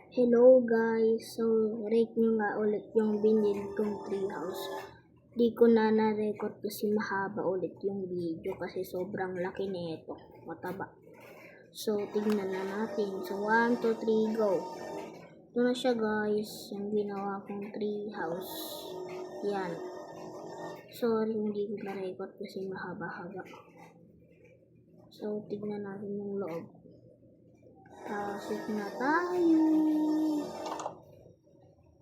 Hello guys, so rate nyo nga ulit yung binili kong treehouse. Di ko na na-record kasi mahaba ulit yung video kasi sobrang laki nito, mataba. So tignan na natin. So 1, 2, 3, go. Ito na siya guys, yung ginawa kong treehouse. Yan. Sorry hindi ko na-record kasi mahaba-haba. So tignan natin yung loob. Pasok na tayo.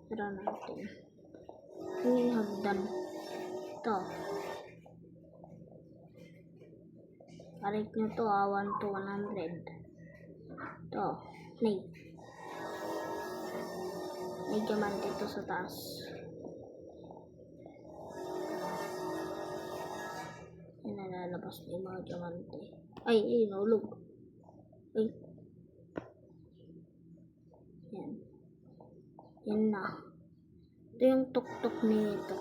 Tara natin. Yung hagdan. Ito. Parik nyo to 1 to 100. Ito. May diamante to sa taas. Yan nalalabas na yung mga diamante. Ay, naulog. Ay. Yan na. Ito yung tuktok nito.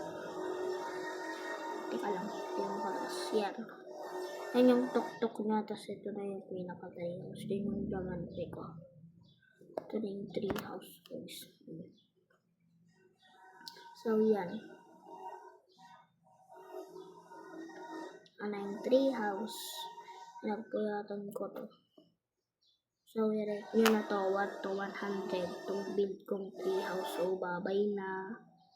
Teka lang. Ito yung kalas. Yan. Yan yung tuktok niya. Tapos ito na yung pinaka-treehouse. Ito yung diamante ko. Ito na yung treehouse guys. So yan. Ano yung treehouse. Nagpuyatan ko to. So, i-rate nyo na to 1 to 100 itong build kong treehouse. So, bye-bye na.